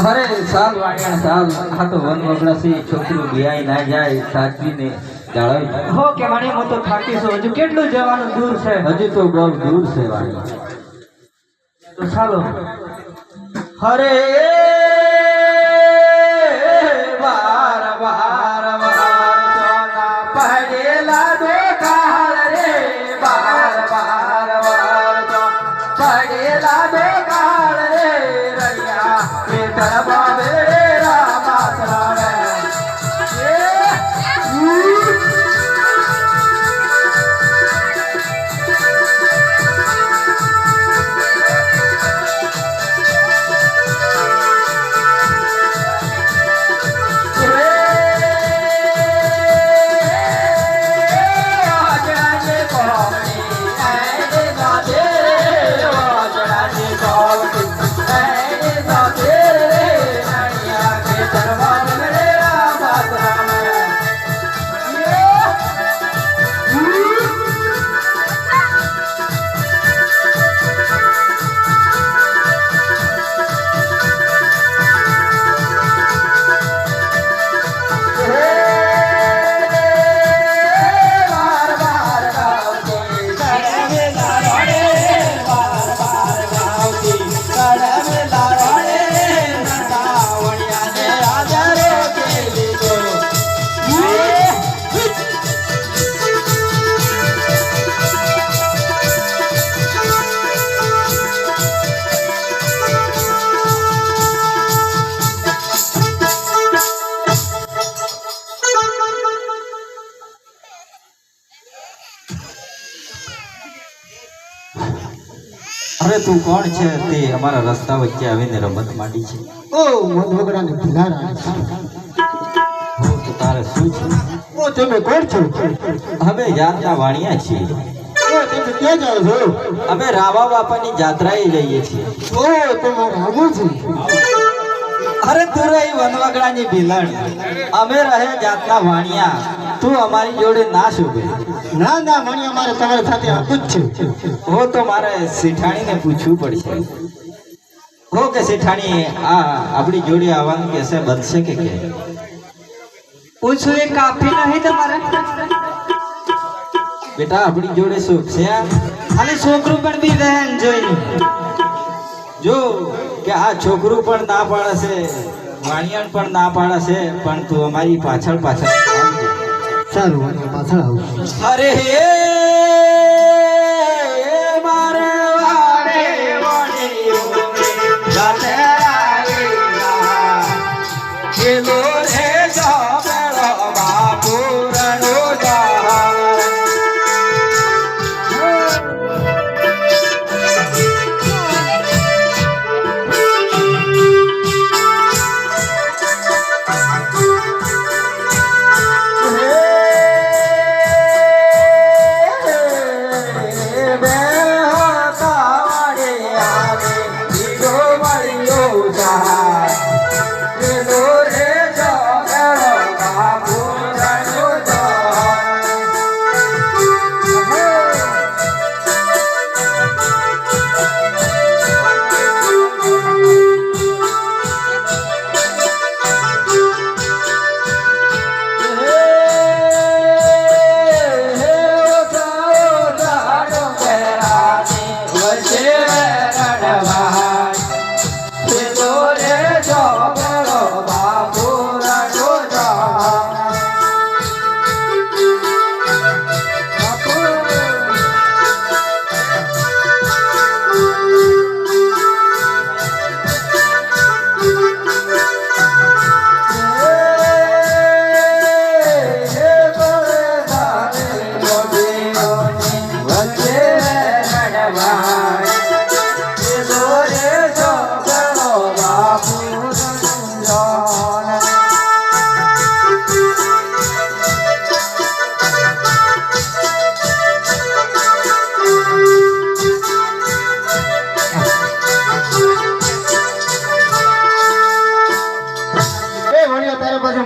અરે સાલ વાણિયા સાલ આ તો વન વગડાસી છોકરું બિયાઈ ના જાય સાચવીને જાળવી હો કે વાણિયા હું તો થાકી છું હજુ કેટલું જવાનું દૂર છે હજી તો બહુ દૂર છે વાણિયા તો ચાલો હરે વાર વાર વાર સોના પડેલા બેકાર રે વાર વાર વાર પડેલા બેકાર રે રૈયા પેતર બાબે રામા અરે તું કોણ છે તે અમારા રસ્તા વચ્ચે આવીને રમત માંડી છે ઓ મધવગડાને ભિલારા હું તો તારે શું છે ઓ તમે કોણ છો અમે જાતના વાણિયા છીએ ઓ તમે ક્યાં જાઓ છો અમે રામા બાપાની જાત્રાએ જઈએ છીએ ઓ તમારે આવું છે અરે તું રહી વનવગડાની ભીલણ, અમે રહે જાતના વાણિયા, તું અમારી જોડે ના શોભે. ના ના મણી અમારે તમારી સાથે આવું જ છે. હો તો મારે શેઠાણીને પૂછવું પડશે. હો કે શેઠાણી આ આપણી જોડે આવવાનું કેસે બનશે કે પૂછું એ કાફી નહીં તમારે? બેટા આપણી જોડે સુખ છે અને છોકરું પણ બી બહેન જોઈ જો કે આ છોકરું પણ ના પાડે છે, વાણિયાણ પણ ના પાડે છે, પણ તું અમારી પાછળ પાછળ આવજે. સારું વાણી પાછળ આવું. અરે હે મારે વાડે વાડે જાતે આવેલા ખેલો રે જાબેલો બાપુરનો જાન.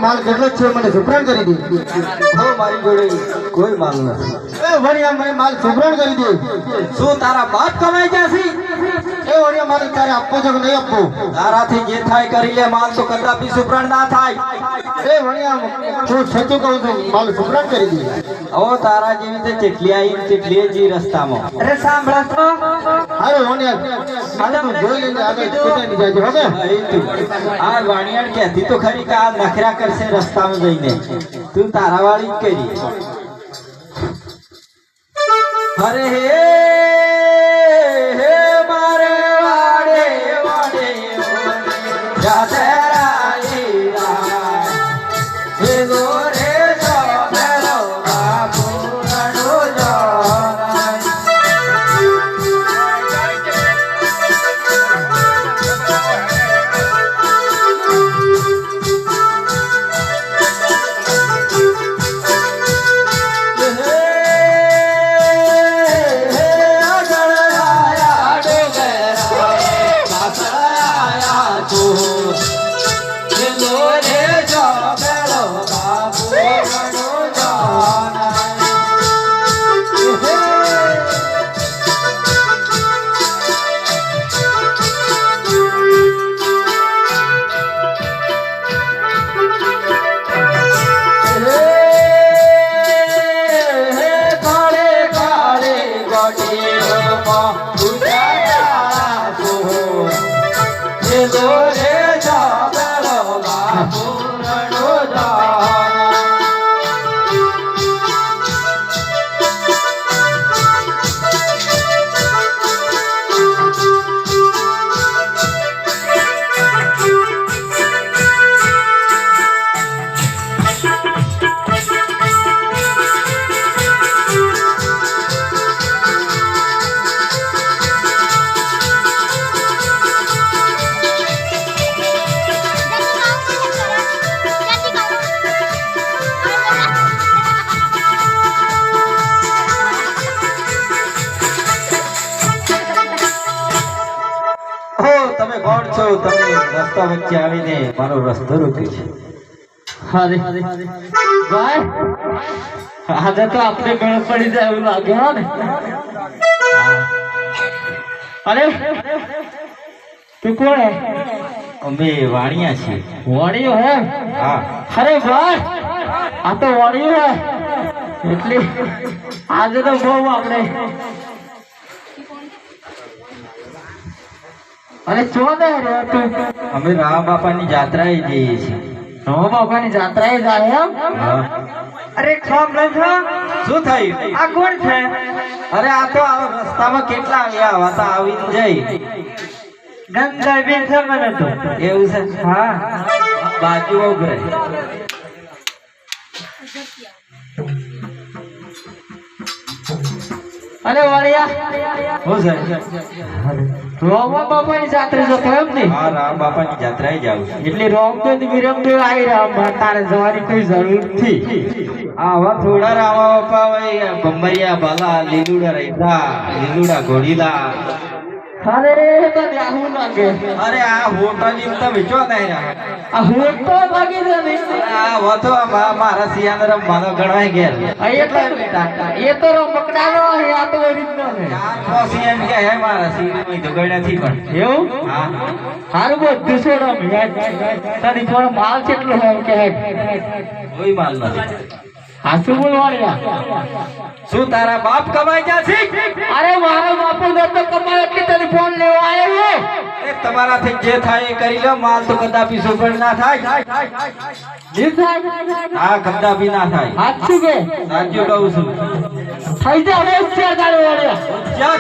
માલ કેટલો જ છે મને સુપ્રાણ કરી દે. હવે મારી જોડે કોઈ માલ નથી. એ વણિયા મને માલ સુપ્રાણ કરી દે. શું તારા બાપ કમાઈ જશે? એ વણિયા માલ તારે આપવો છે કે નહીં આપવો? તારાથી જે થાય કરી લે, માલ તો કદાપી સુપ્રણ ના થાય. એ વણિયા હું સચ્ચું કહું છું, માલ સુપ્રાણ કરી દે. હવે તારા જેવી તે ચેટલી આવી તેટલી જ રસ્તામાં. અરે સાંભળો તો હાલો વણિયા હાલે તું જોઈ લેજે આગળ કેટલાની જાજે હવે. આ વાણિયાણ કહેતી તો ખરી કે આ નખરા કરશે રસ્તામાં જઈને, તું તારા વાળી જ કરી. અરે હે મારે વાડે વાડે જાતે રાઈલા હેલો રે જાબેલો બાપુરનો જાન. છો તમે રસ્તા વચ્ચે આવીને મારો રસ્તો રોક્યો છે? અરે ભાઈ આજે તો આપણે ગણ પડી જાય એવું લાગે હો ને અરે તું કોણ હે અમે વાણિયા છીએ. વાણીઓ હે હા અરે ભાઈ આ તો વાણીઓ હે એટલે આજે તો બહુ આપણે અરે ચોદ રે તું અમે રામ બાપાની જાત્રાએ જઈએ છીએ. રામ બાપાની જાત્રાએ જાય એમ હા. અરે સાંભળો શું થયું? આ કોણ છે અરે આ તો આ રસ્તામાં કેટલા આવ્યા વાતા આવીને જઈ. ગંગા બેન છે મને તો એવું છે? હા બાજુ ઉભરે. અરે વાળિયા શું છે? રામ બાપાની જાત્રા જતો એમ ને હા રામ બાપાની જાત્રાએ જાઉં છું. એટલે રામદેવ વિરમદેવ આવી રહ્યા તારે જવાની કોઈ જરૂર નથી આવા થોડા રામા બાપા હોય બંબરિયા બાલા લીલુડા રહીતા લીલુડા ઘોડીલા. અરે તને આવું લાગે અરે આ હોટલ તમે ચો નહીં આ હું તો લાગી દે ને આ વતો મારા સિયાને રમવાનો ગણવાય ઘેર. એ તો રમકડાનો હે આ તો ઓરિજિનલ હે ચાર પોસી એમ કે હે મારા સિયાને તો ગણ્યા નથી પણ. એવું હા હારું બધું છોડો તને થોડો માલ કેટલો હોય કે કોઈ માલ નથી. હાસુ બોલ વાળિયા શું તારા બાપ કમાઈ ગયા છે? અરે મારો બાપુ નતો કમાય એટલે તને ફોન લેવા આવ્યો એ તમારાથી જે થાય એ કરી લો. માલ તો કદાપી સુગંધ ના થાય. હા કદાપી ના થાય. હાથ શું કે સાચું કહું છું. થઈ જા હવે ચાર દાડો વાળિયા ચાલ.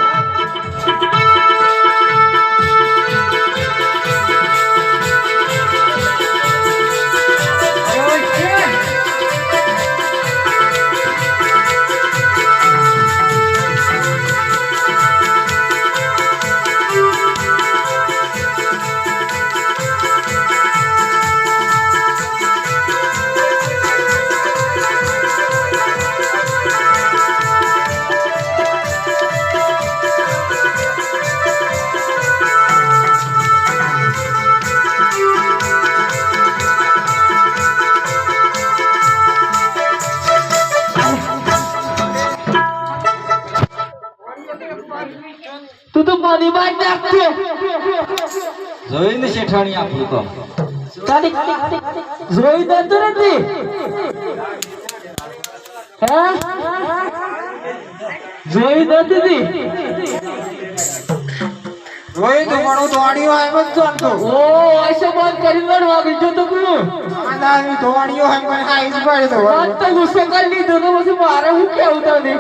તું તો પાણી બાજ નાખતો જોઈને શેઠાણી આપણું કામ. તારી જોઈ દતો નથી હે જોઈ દતી રોઈ તો પણ ધોવાણીઓ એમ જ જાણતો ઓ ऐसे બંધ કરી લડવા ગયો તો તું આના ધોવાણીઓ એમ પણ હાઈસ પડે તો વાત તો ગુસ્સો કરી લીધો તો પછી મારે હું કેવું તને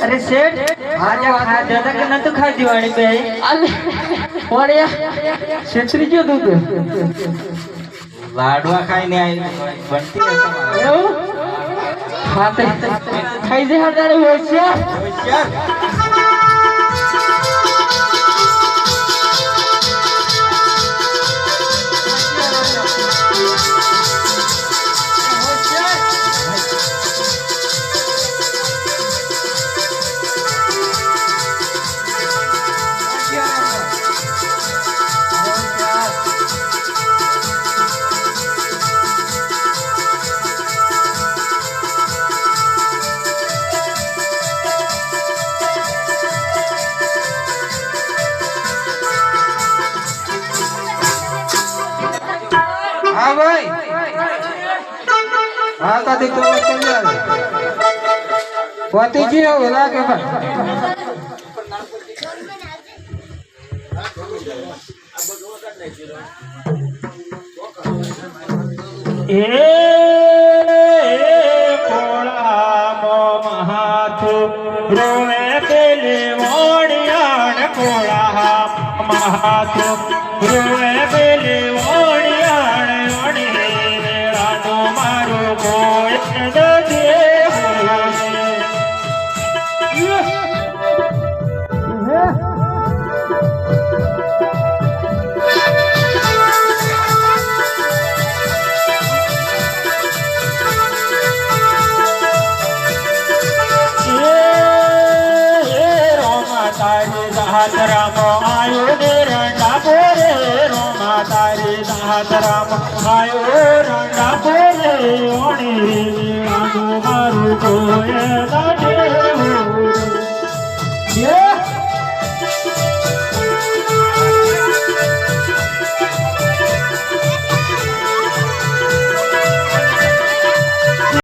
અરે શેઠ આજે ખાધા હતા કે નતું ખાધી વાણી બે અલે વાળિયા છેતરી ગયો તું તો લાડવા ખાઈને આવી બનતી હશે મારા. એવું હા તે ખાઈ દે હડાડે હોય છે ચાલ. હા ભાઈ હા કાથી તો સમજાવે પતિ ગયો ઓલા કે રામ આયો ને રંડા બોરે રોમા તારે દાતરામ આયો રંડા બોલે ઓણી મારું કોયલા